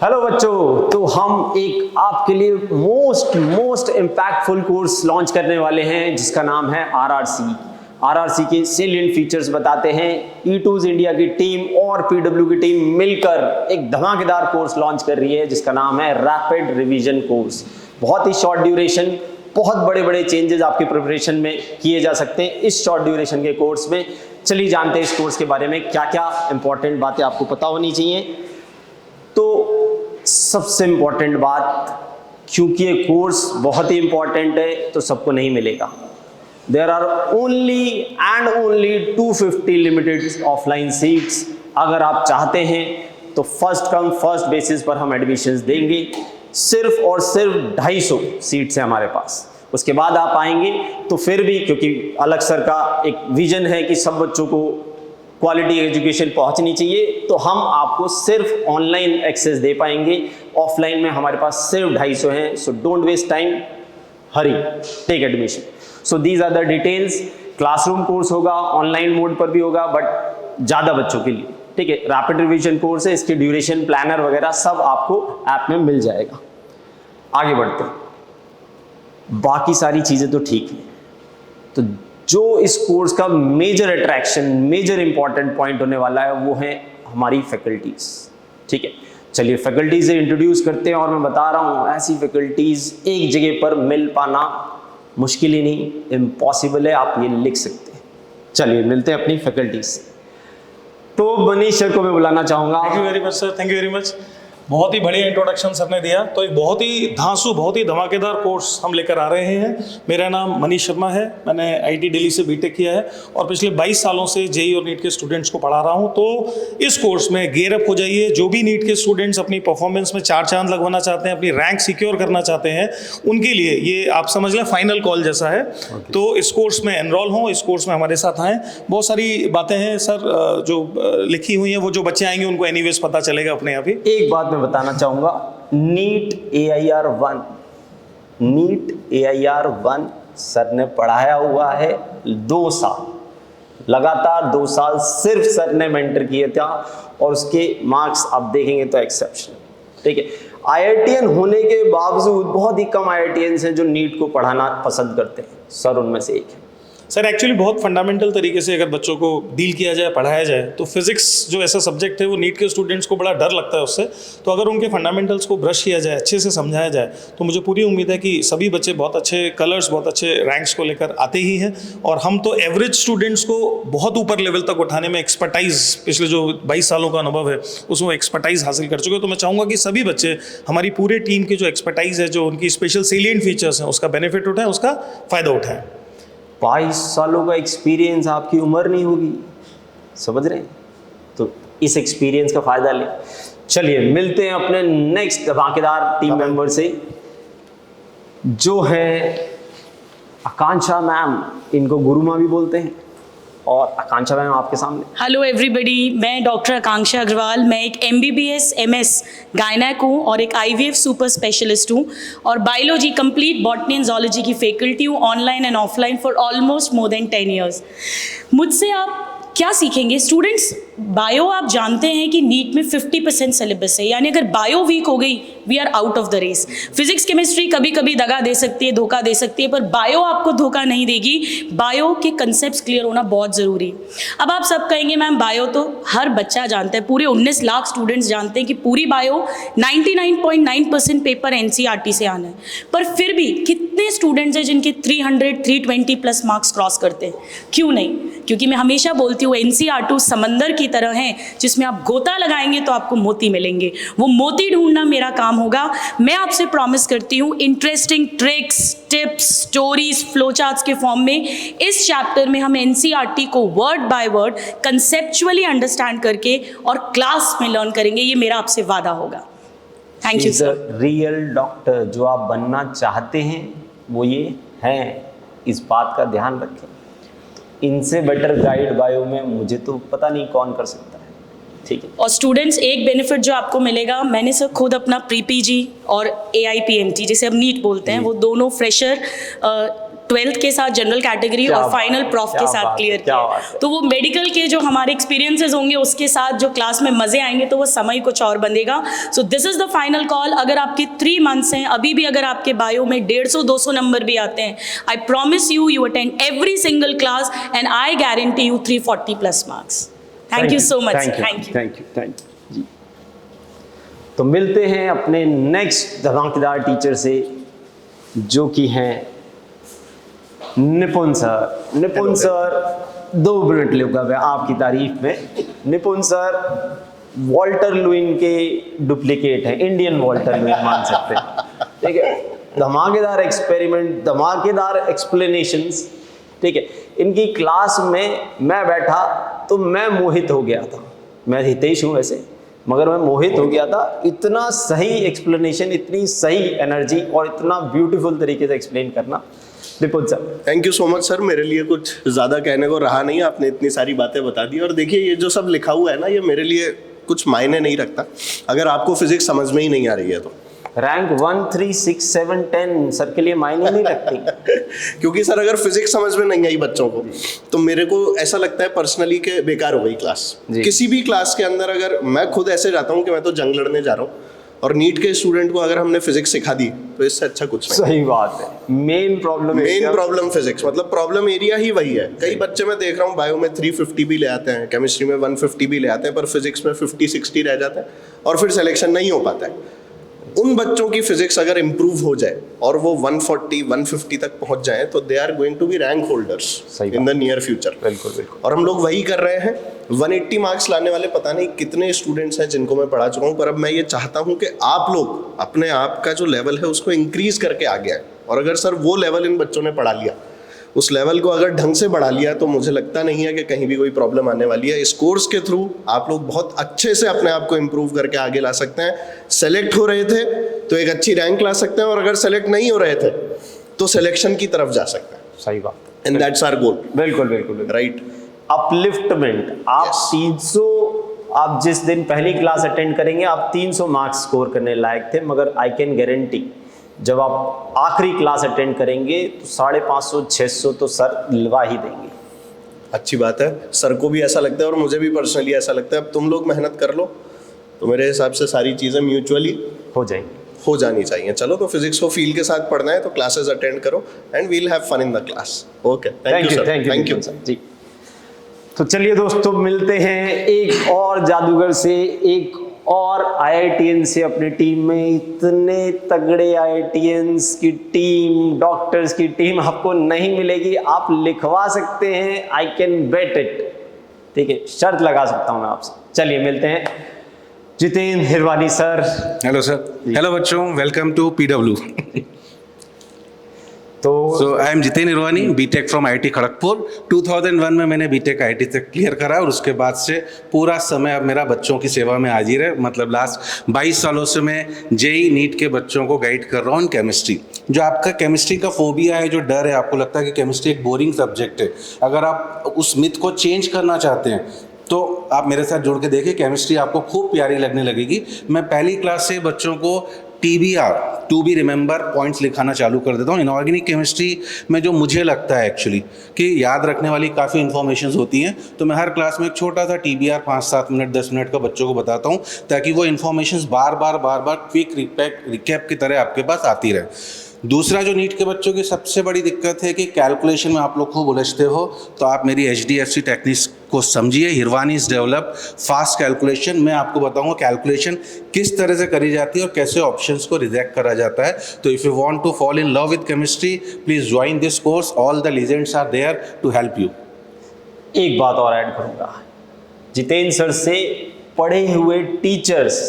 Hello बच्चों, तो हम एक आपके लिए मोस्ट इम्पैक्टफुल कोर्स लॉन्च करने वाले हैं जिसका नाम है आरआरसी के सेलिएंट फीचर्स बताते हैं। E2 इंडिया की टीम और PW की टीम मिलकर एक धमाकेदार कोर्स लॉन्च कर रही है जिसका नाम है रैपिड रिवीजन कोर्स। बहुत ही शॉर्ट ड्यूरेशन, बहुत बड़े बड़े चेंजेस आपकी प्रिपरेशन में किए जा सकते हैं इस शॉर्ट ड्यूरेशन के कोर्स में। चलिए जानते हैं इस कोर्स के बारे में क्या क्या इंपॉर्टेंट बातें आपको पता होनी चाहिए। तो सबसे इंपॉर्टेंट बात, क्योंकि ये कोर्स बहुत ही इंपॉर्टेंट है तो सबको नहीं मिलेगा। There are only and only 250 limited offline seats. अगर आप चाहते हैं तो फर्स्ट कम फर्स्ट बेसिस पर हम एडमिशन्स देंगे। सिर्फ और सिर्फ 250 सीट्स हैं हमारे पास। उसके बाद आप आएंगे तो फिर भी, क्योंकि अलग सर का एक विजन है कि सब बच्चों को क्वालिटी एजुकेशन पहुंचनी चाहिए, तो हम आपको सिर्फ ऑनलाइन एक्सेस दे पाएंगे। ऑफलाइन में हमारे पास सिर्फ 250 हैं। So don't waste time, hurry, take admission. So these are the details. Classroom course होगा, ऑनलाइन मोड पर भी होगा, बट ज़्यादा बच्चों के लिए, ठीक है। रैपिड रिवीजन कोर्स है, इसकी ड्यूरेशन, प्लानर वगैरह सब आपको ऐप में मिल जाएगा। आगे बढ़ते हैं। बाकी सारी चीज़ें तो ठीक है। तो जो इस कोर्स का major attraction, major important point होने वाला है वो है हमारी फैकल्टीज, ठीक है। चलिए फैकल्टीज से इंट्रोड्यूस करते हैं। और मैं बता रहा हूँ, ऐसी फैकल्टीज एक जगह पर मिल पाना मुश्किल ही नहीं, इम्पॉसिबल है। आप ये लिख सकते हैं। चलिए मिलते हैं अपनी फैकल्टीज से। तो मनीष सर को मैं बुलाना चाहूँगा। Thank you very much sir, thank you very much. बहुत ही बढ़िया इंट्रोडक्शन सर ने दिया। तो एक बहुत ही धांसू, बहुत ही धमाकेदार कोर्स हम लेकर आ रहे हैं। मेरा नाम मनीष शर्मा है, मैंने आईटी दिल्ली से बीटेक किया है और पिछले 22 सालों से जेईई और नीट के स्टूडेंट्स को पढ़ा रहा हूं। तो इस कोर्स में गेयर अप हो जाइए। जो भी नीट के स्टूडेंट्स अपनी परफॉर्मेंस में 4 चांद लगवाना चाहते हैं, अपनी रैंक सिक्योर करना चाहते हैं, उनके लिए ये आप समझ लें फाइनल कॉल जैसा है। तो इस कोर्स में एनरोल हों, इस कोर्स में हमारे साथ आएँ। बहुत सारी बातें हैं सर जो लिखी हुई हैं, वो जो बच्चे आएंगे उनको एनीवेज पता चलेगा अपने आप ही। एक बात मैं बताना चाहूंगा, नीट AIR 1 सर ने पढ़ाया हुआ है 2 साल, लगातार 2 साल सिर्फ सर ने मेंटर किए था और उसके मार्क्स आप देखेंगे तो एक्सेप्शनल, ठीक है। IITian होने के बावजूद बहुत ही कम IITians हैं जो नीट को पढ़ाना पसंद करते हैं। सर उनमें से एक है। सर एक्चुअली बहुत फंडामेंटल तरीके से अगर बच्चों को डील किया जाए, पढ़ाया जाए, तो फिजिक्स जो ऐसा सब्जेक्ट है वो नीट के स्टूडेंट्स को बड़ा डर लगता है उससे। तो अगर उनके फंडामेंटल्स को ब्रश किया जाए, अच्छे से समझाया जाए, तो मुझे पूरी उम्मीद है कि सभी बच्चे बहुत अच्छे कलर्स, बहुत अच्छे रैंक्स को लेकर आते ही हैं। और हम तो एवरेज स्टूडेंट्स को बहुत ऊपर लेवल तक उठाने में एक्सपर्टाइज, पिछले जो 22 सालों का अनुभव है उसमें एक्सपर्टाइज हासिल कर चुके हैं। तो मैं चाहूँगा कि सभी बच्चे हमारी पूरे टीम की जो एक्सपर्टाइज है, जो उनकी स्पेशल सेलिएंट फीचर्स हैं, उसका बेनिफिट उठाएं, उसका फ़ायदा उठाएं। 22 सालों का एक्सपीरियंस आपकी उम्र नहीं होगी, समझ रहे हैं? तो इस एक्सपीरियंस का फायदा लें। चलिए मिलते हैं अपने नेक्स्ट धमाकेदार टीम मेंबर से, जो है आकांक्षा मैम। इनको गुरु माँ भी बोलते हैं। और आकांक्षा मैम आपके सामने। हेलो एवरीबडी, मैं डॉक्टर आकांक्षा अग्रवाल। मैं एक MBBS MS गायनेक हूँ और एक IVF सुपर स्पेशलिस्ट हूँ और biology complete botany and zoology की फैकल्टी हूँ, online and offline for almost more than 10 years. मुझसे आप क्या सीखेंगे स्टूडेंट्स? बायो आप जानते हैं कि नीट में 50% सिलेबस है, यानी अगर बायो वीक हो गई we are out of the race. Physics chemistry कभी कभी दगा दे सकती है, धोखा दे सकती है, पर बायो आपको धोखा नहीं देगी। बायो के कंसेप्ट्स क्लियर होना बहुत ज़रूरी है। अब आप सब कहेंगे मैम बायो तो हर बच्चा जानता है, पूरे 19 लाख स्टूडेंट्स जानते हैं कि पूरी बायो 99.9% पेपर NCERT से आना है, पर फिर भी कितने स्टूडेंट्स हैं जिनके 300-320 प्लस मार्क्स क्रॉस करते हैं? क्यों नहीं? क्योंकि मैं हमेशा बोलती हूँ NCERT समंदर की तरह है जिसमें आप गोता लगाएंगे तो आपको मोती मिलेंगे। वो मोती ढूंढना मेरा काम होगा। मैं आपसे प्रॉमिस करती हूँ interesting tricks, tips, stories, flow charts के फॉर्म में इस चैप्टर में हम NCERT को word by word conceptually understand करके और क्लास में लर्न करेंगे। ये मेरा आपसे वादा होगा। Thank you sir. Real doctor जो आप बनना चाहते हैं वो ये हैं, इस बात का ध्यान रखें। इनसे बेटर गाइड बायो में मुझे तो पता नहीं कौन कर सकता है, ठीक है। और स्टूडेंट्स एक बेनिफिट जो आपको मिलेगा, मैंने सर खुद अपना प्री PG और AIPMT जिसे अब नीट बोलते हैं, वो दोनों फ्रेशर 12th के साथ जनरल कैटेगरी क्या और बात फाइनल प्रॉफ क्या के साथ बात है, क्लियर क्या किया। बात है। तो वो मेडिकल के जो हमारे एक्सपीरियंसेस होंगे उसके साथ जो क्लास में मजे आएंगे तो वो समय कुछ और बनेगा। So this is the final call. अगर आपके 3 मंथ्स हैं, अभी भी अगर आपके बायो में 150-200 नंबर भी आते हैं, I promise you attend every single class and I guarantee you 340+ marks. Thank you so much. Thank you ji. तो मिलते हैं अपने नेक्स्ट धमाकेदार टीचर से, जो कि हैं निपुण सर। निपुण सर 2 मिनट लूंगा मैं आपकी तारीफ में। निपुण सर वॉल्टर लुइन के डुप्लीकेट हैं, इंडियन वॉल्टर लुइन मान सकते हैं, ठीक है। धमाकेदार एक्सपेरिमेंट, धमाकेदार एक्सप्लेनेशंस, ठीक है। इनकी क्लास में मैं बैठा तो मैं मोहित हो गया था। मैं हितेश हूँ वैसे, मगर मैं मोहित हो गया था। इतना सही एक्सप्लेनेशन, इतनी सही एनर्जी और इतना ब्यूटीफुल तरीके से एक्सप्लेन करना। निपुण sir thank you so much sir. मेरे लिए कुछ ज़्यादा कहने को रहा नहीं, आपने इतनी सारी बातें बता दी। और देखिए ये जो सब लिखा हुआ है ना, ये मेरे लिए कुछ मायने नहीं रखता अगर आपको फिजिक्स समझ में ही नहीं आ रही है तो। रैंक 1, 3, 6, 7, 10 सर के लिए मायने नहीं रखती। क्योंकि सर अगर फिजिक्स समझ में नहीं आई बच्चों को तो मेरे को ऐसा लगता है पर्सनली कि बेकार हो गई क्लास। किसी भी क्लास के अंदर अगर मैं खुद ऐसे जाता हूँ कि मैं तो जंग लड़ने जा रहा हूँ, और नीट के स्टूडेंट को अगर हमने फिजिक्स सिखा दी तो इससे अच्छा कुछ नहीं। सही बात है। मेन प्रॉब्लम फिजिक्स, मतलब प्रॉब्लम एरिया ही वही है। कई बच्चे मैं देख रहा हूँ बायो में 350 भी ले आते हैं, केमिस्ट्री में 150 भी ले आते हैं, पर फिजिक्स में 50-60 रह जाता है और फिर सिलेक्शन नहीं हो पाता है। उन बच्चों की फिजिक्स अगर इंप्रूव हो जाए और वो 140-150 तक पहुंच जाए तो they are going to be rank holders in the near future. बिल्कुल बिल्कुल। और हम लोग वही कर रहे हैं। 180 मार्क्स लाने वाले पता नहीं कितने स्टूडेंट्स हैं जिनको मैं पढ़ा चुका हूँ, पर अब मैं ये चाहता हूँ कि आप लोग अपने आप का जो लेवल है उसको इंक्रीज करके आगे आए। और अगर सर वो लेवल इन बच्चों ने पढ़ा लिया, उस लेवल को अगर ढंग से बढ़ा लिया, तो मुझे लगता नहीं है कि कहीं भी कोई प्रॉब्लम आने वाली है। इस कोर्स के थ्रू आप लोग बहुत अच्छे से अपने आप को इम्प्रूव करके आगे ला सकते हैं। सेलेक्ट हो रहे थे तो एक अच्छी रैंक ला सकते हैं, और अगर सेलेक्ट नहीं हो रहे थे तो सिलेक्शन की तरफ जा सकते हैं। सही बात। And that's our goal. बिल्कुल बिल्कुल राइट। अपलिफ्टमेंट। आप Yes. 300, आप जिस दिन पहली क्लास अटेंड करेंगे आप 300 मार्क्स स्कोर करने लायक थे, मगर आई कैन गारंटी जब आप आखिरी क्लास अटेंड करेंगे तो 550-600 तो सर लगा ही देंगे। अच्छी बात है, सर को भी ऐसा लगता है और मुझे भी पर्सनली ऐसा लगता है। अब तुम लोग मेहनत कर लो तो मेरे हिसाब से सारी चीज़ें म्यूचुअली हो जाएंगे, हो जानी चाहिए। चलो, तो फिजिक्स को फील के साथ पढ़ना है तो क्लासेस अटेंड करो and we'll have fun in the class. Okay, thank you sir. Thank you ji. तो चलिए दोस्तों, मिलते हैं एक और जादूगर से, एक और IITian से अपनी टीम में। इतने तगड़े IITians की टीम, डॉक्टर्स की टीम आपको नहीं मिलेगी। आप लिखवा सकते हैं, आई कैन बेट इट, ठीक है, शर्त लगा सकता हूं मैं आपसे। चलिए मिलते हैं Jitendra Hirwani sir. Hello sir. Hello बच्चों, वेलकम टू PW। तो so I am Jitendra Hirwani, BTech from IIT Kharagpur. 2001 में मैंने बीटेक IIT तक क्लियर करा और उसके बाद से पूरा समय अब मेरा बच्चों की सेवा में हाजिर है। मतलब लास्ट 22 सालों से मैं JEE नीट के बच्चों को गाइड कर रहा हूँ इन केमिस्ट्री। जो आपका केमिस्ट्री का फोबिया है, जो डर है, आपको लगता है कि केमिस्ट्री एक बोरिंग सब्जेक्ट है, अगर आप उस मिथ को चेंज करना चाहते हैं तो आप मेरे साथ जुड़ के देखिए, केमिस्ट्री आपको खूब प्यारी लगने लगेगी। मैं पहली क्लास से बच्चों को TBR, to be remember points लिखाना चालू कर देता हूँ। इनऑर्गेनिक केमिस्ट्री में जो मुझे लगता है एक्चुअली कि याद रखने वाली काफ़ी इन्फॉर्मेशन होती हैं, तो मैं हर क्लास में एक छोटा सा TBR 5-7 मिनट 10 मिनट का बच्चों को बताता हूँ, ताकि वो इन्फॉर्मेशन बार बार क्विक रिकैप की तरह आपके पास आती रहे। दूसरा, जो नीट के बच्चों की सबसे बड़ी दिक्कत है कि कैलकुलेशन में आप लोग खूब उलझते हो, तो आप मेरी HDFC टेक्निक्स को समझिए। Hirwani is develop fast calculation. मैं आपको बताऊंगा कैलकुलेशन किस तरह से करी जाती है और कैसे ऑप्शंस को रिजेक्ट करा जाता है। तो if you want to fall in love with chemistry, please join this course. All the legends are there to help you. एक बात और ऐड करूंगा, जितेंद्र सर से पढ़े हुए टीचर्स,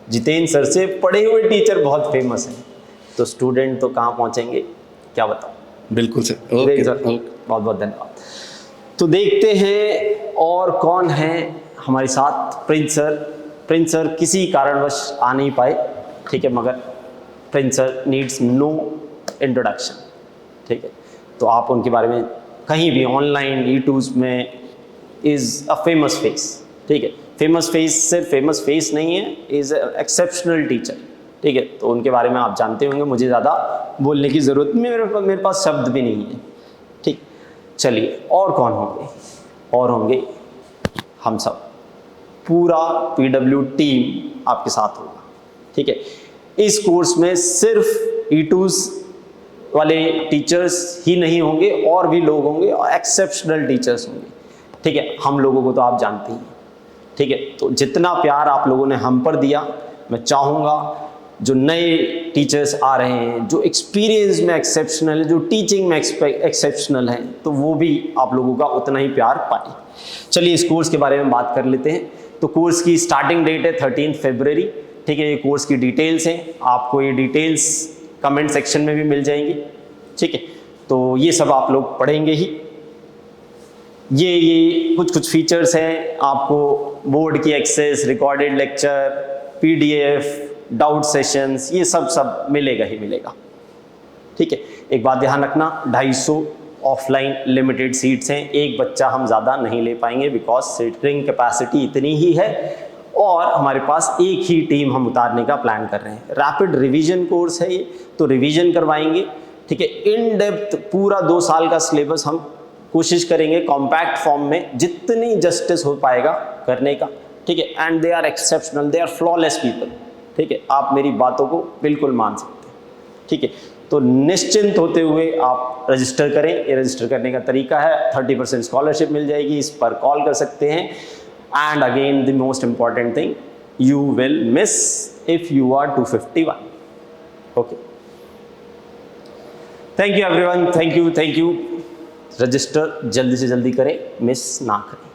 जितेंद्र सर से पढ़े हुए टीचर बहुत फेमस हैं, तो स्टूडेंट तो कहाँ पहुँचेंगे, क्या बताओ। बिल्कुल सर। बहुत बहुत धन्यवाद। तो देखते हैं और कौन है हमारे साथ। प्रिंस सर किसी कारणवश आ नहीं पाए, ठीक है, मगर Prince sir needs no introduction, ठीक है। तो आप उनके बारे में कहीं भी ऑनलाइन यूट्यूब में इज़ अ फेमस फेस, ठीक है। फेमस फेस सिर्फ फेमस फेस नहीं है, इज़ एक्सेप्शनल टीचर, ठीक है, तो उनके बारे में आप जानते होंगे, मुझे ज़्यादा बोलने की ज़रूरत नहीं, मेरे पास शब्द भी नहीं है। ठीक, चलिए और कौन होंगे? और होंगे हम सब, पूरा PW टीम आपके साथ होगा। ठीक है, इस कोर्स में सिर्फ E2s वाले टीचर्स ही नहीं होंगे, और भी लोग होंगे और एक्सेप्शनल टीचर्स होंगे। ठीक है, हम लोगों को तो आप जानते ही हैं। ठीक है, तो जितना प्यार आप लोगों ने हम पर दिया, मैं चाहूँगा जो नए टीचर्स आ रहे हैं, जो एक्सपीरियंस में एक्सेप्शनल है, जो टीचिंग में एक्सेप्शनल हैं, तो वो भी आप लोगों का उतना ही प्यार पाए। चलिए इस कोर्स के बारे में बात कर लेते हैं। तो कोर्स की स्टार्टिंग डेट है 13 फरवरी। ठीक है, ये कोर्स की डिटेल्स हैं, आपको ये डिटेल्स कमेंट सेक्शन में भी मिल जाएंगी। ठीक है, तो ये सब आप लोग पढ़ेंगे ही। ये कुछ फीचर्स हैं, आपको बोर्ड की access, recorded lecture, PDF, doubt sessions, ये सब मिलेगा ही मिलेगा। ठीक है, एक बात ध्यान रखना, 250 ऑफलाइन लिमिटेड सीट्स हैं, एक बच्चा हम ज़्यादा नहीं ले पाएंगे बिकॉज सीटिंग कैपेसिटी इतनी ही है, और हमारे पास एक ही टीम हम उतारने का प्लान कर रहे हैं। रैपिड रिवीजन कोर्स है ये, तो रिवीजन करवाएंगे। ठीक है, इन डेप्थ पूरा 2 साल का सिलेबस हम कोशिश करेंगे कॉम्पैक्ट फॉर्म में जितनी जस्टिस हो पाएगा करने का। ठीक है, and they are exceptional, they are flawless people. ठीक है, आप मेरी बातों को बिल्कुल मान सकते हैं। ठीक है, तो निश्चिंत होते हुए आप रजिस्टर करें। ये रजिस्टर करने का तरीका है, 30% स्कॉलरशिप मिल जाएगी, इस पर कॉल कर सकते हैं। And again the most important thing, you will miss if you are 251। Okay, thank you everyone, thank you. Register जल्दी से जल्दी करें, मिस ना करें।